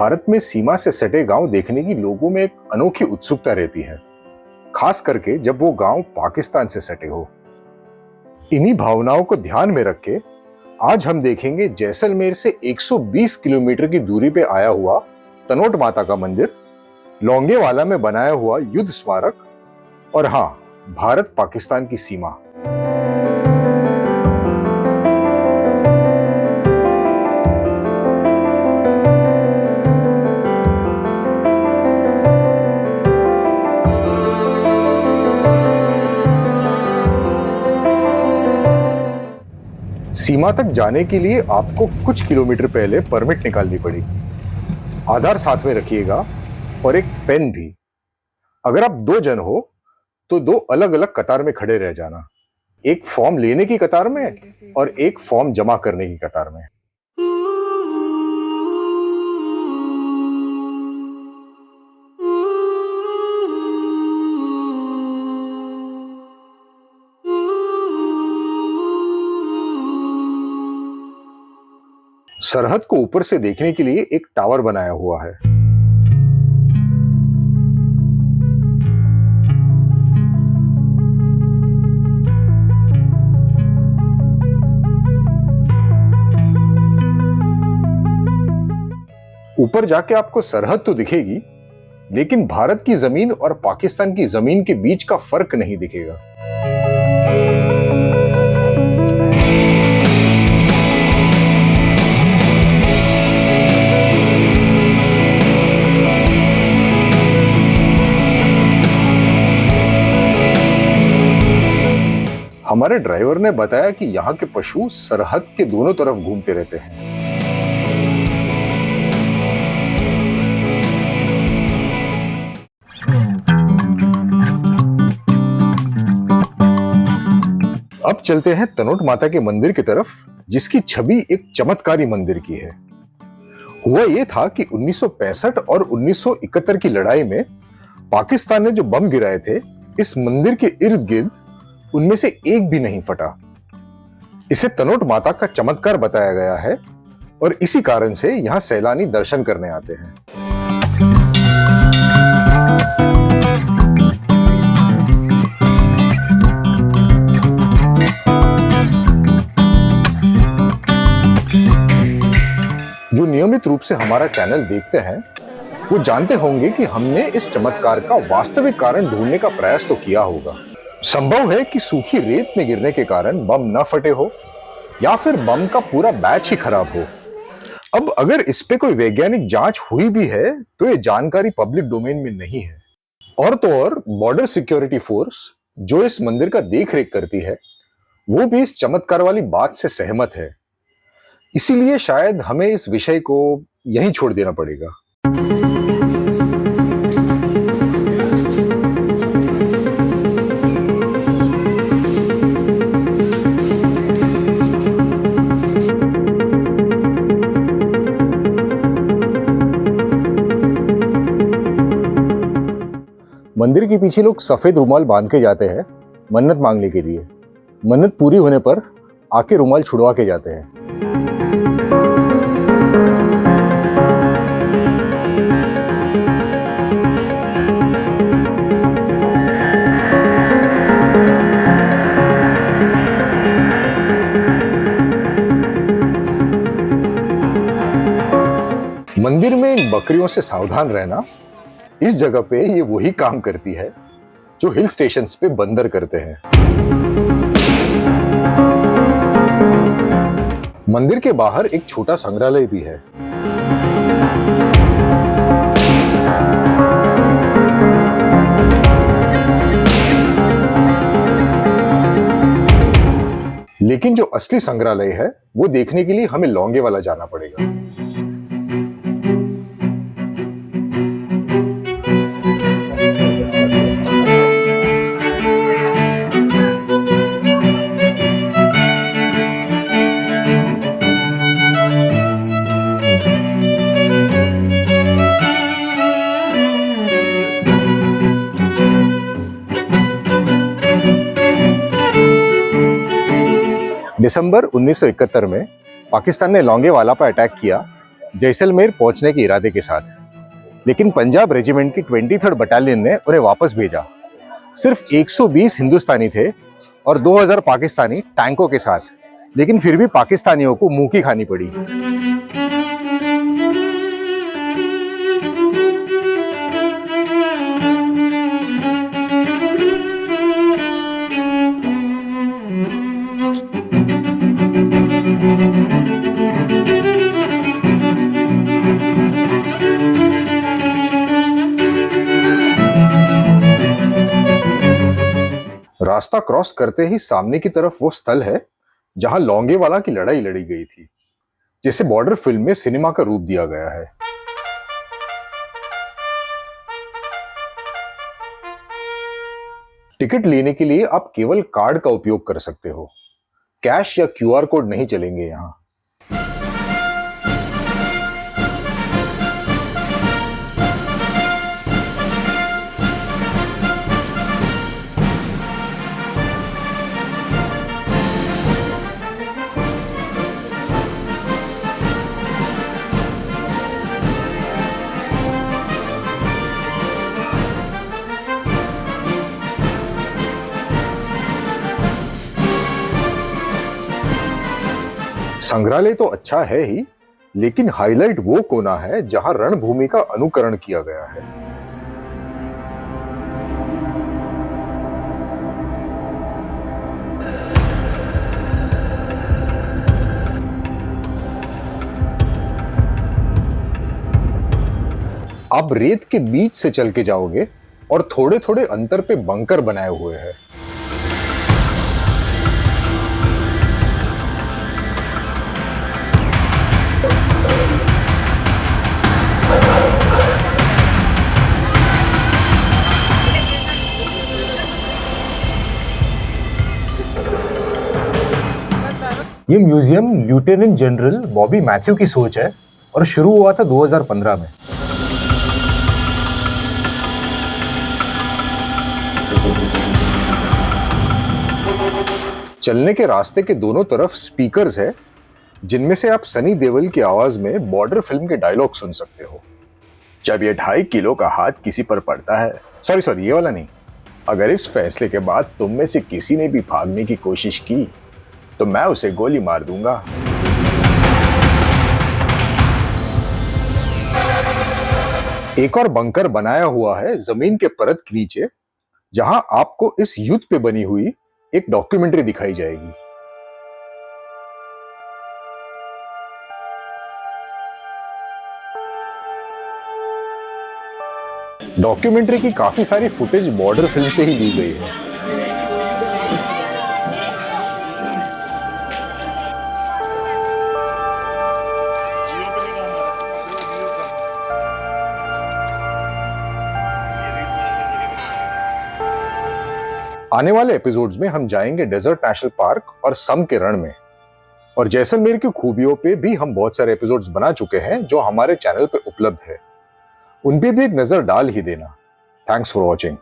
भारत में सीमा से सटे गांव देखने की लोगों में एक अनोखी उत्सुकता रहती है, खास करके जब वो गांव पाकिस्तान से सटे हो। इन्हीं भावनाओं को ध्यान में रख के आज हम देखेंगे जैसलमेर से 120 किलोमीटर की दूरी पे आया हुआ तनोट माता का मंदिर, लौंगेवाला में बनाया हुआ युद्ध स्मारक और हाँ, भारत पाकिस्तान की सीमा। सीमा तक जाने के लिए आपको कुछ किलोमीटर पहले परमिट निकालनी पड़ेगी। आधार साथ में रखिएगा और एक पेन भी। अगर आप 2 जन हो तो 2 अलग अलग कतार में खड़े रह जाना, एक फॉर्म लेने की कतार में और एक फॉर्म जमा करने की कतार में। सरहद को ऊपर से देखने के लिए एक टावर बनाया हुआ है। ऊपर जाके आपको सरहद तो दिखेगी, लेकिन भारत की जमीन और पाकिस्तान की जमीन के बीच का फर्क नहीं दिखेगा। हमारे ड्राइवर ने बताया कि यहाँ के पशु सरहद के दोनों तरफ घूमते रहते हैं। अब चलते हैं तनोट माता के मंदिर की तरफ, जिसकी छवि एक चमत्कारी मंदिर की है। हुआ यह था कि 1965 और 1971 की लड़ाई में पाकिस्तान ने जो बम गिराए थे, इस मंदिर के इर्द गिर्द उनमें से एक भी नहीं फटा। इसे तनोट माता का चमत्कार बताया गया है और इसी कारण से यहां सैलानी दर्शन करने आते हैं। जो नियमित रूप से हमारा चैनल देखते हैं वो जानते होंगे कि हमने इस चमत्कार का वास्तविक कारण ढूंढने का प्रयास तो किया होगा। संभव है कि सूखी रेत में गिरने के कारण बम न फटे हो या फिर बम का पूरा बैच ही खराब हो। अब अगर इस पे कोई वैज्ञानिक जांच हुई भी है तो ये जानकारी पब्लिक डोमेन में नहीं है। और तो और बॉर्डर सिक्योरिटी फोर्स जो इस मंदिर का देखरेख करती है, वो भी इस चमत्कार वाली बात से सहमत है। इसीलिए शायद हमें इस विषय को यहीं छोड़ देना पड़ेगा। मंदिर के पीछे लोग सफेद रुमाल बांध के जाते हैं मन्नत मांगने के लिए। मन्नत पूरी होने पर आके रुमाल छुड़वा के जाते हैं। मंदिर में इन बकरियों से सावधान रहना। इस जगह पे ये वही काम करती है जो हिल स्टेशंस पे बंदर करते हैं। मंदिर के बाहर एक छोटा संग्रहालय भी है। लेकिन जो असली संग्रहालय है वो देखने के लिए हमें लौंगेवाला जाना पड़ेगा। दिसंबर 1971 में पाकिस्तान ने लौंगेवाला पर अटैक किया, जैसलमेर पहुंचने के इरादे के साथ, लेकिन पंजाब रेजिमेंट की 23rd बटालियन ने उन्हें वापस भेजा। सिर्फ 120 हिंदुस्तानी थे और 2000 पाकिस्तानी टैंकों के साथ, लेकिन फिर भी पाकिस्तानियों को मुंह की खानी पड़ी। रास्ता क्रॉस करते ही सामने की तरफ वो स्थल है जहां लोंगेवाला की लड़ाई लड़ी गई थी, जिसे बॉर्डर फिल्म में सिनेमा का रूप दिया गया है। टिकट लेने के लिए आप केवल कार्ड का उपयोग कर सकते हो। कैश या क्यूआर कोड नहीं चलेंगे यहां। संग्रहालय तो अच्छा है ही, लेकिन हाईलाइट वो कोना है जहां रणभूमि का अनुकरण किया गया है। आप रेत के बीच से चल के जाओगे और थोड़े थोड़े अंतर पे बंकर बनाए हुए हैं। ये museum lieutenant general Bobby Matthew की सोच है और शुरू हुआ था 2015 में। चलने के रास्ते के दोनों तरफ स्पीकर्स है, जिनमें से आप सनी देओल की आवाज में बॉर्डर फिल्म के डायलॉग सुन सकते हो। जब ये 2.5 किलो का हाथ किसी पर पड़ता है, सॉरी ये वाला नहीं, अगर इस फैसले के बाद तुम में से किसी ने भी भागने की कोशिश की तो मैं उसे गोली मार दूंगा। एक और बंकर बनाया हुआ है जमीन के परत के नीचे, जहां आपको इस युद्ध पे बनी हुई एक डॉक्यूमेंट्री दिखाई जाएगी। डॉक्यूमेंट्री की काफी सारी फुटेज बॉर्डर फिल्म से ही ली गई है। आने वाले एपिसोड्स में हम जाएंगे डेजर्ट नेशनल पार्क और सम के रण में, और जैसलमेर की खूबियों पे भी हम बहुत सारे एपिसोड्स बना चुके हैं जो हमारे चैनल पे उपलब्ध है। उन पे भी एक नजर डाल ही देना। Thanks for watching.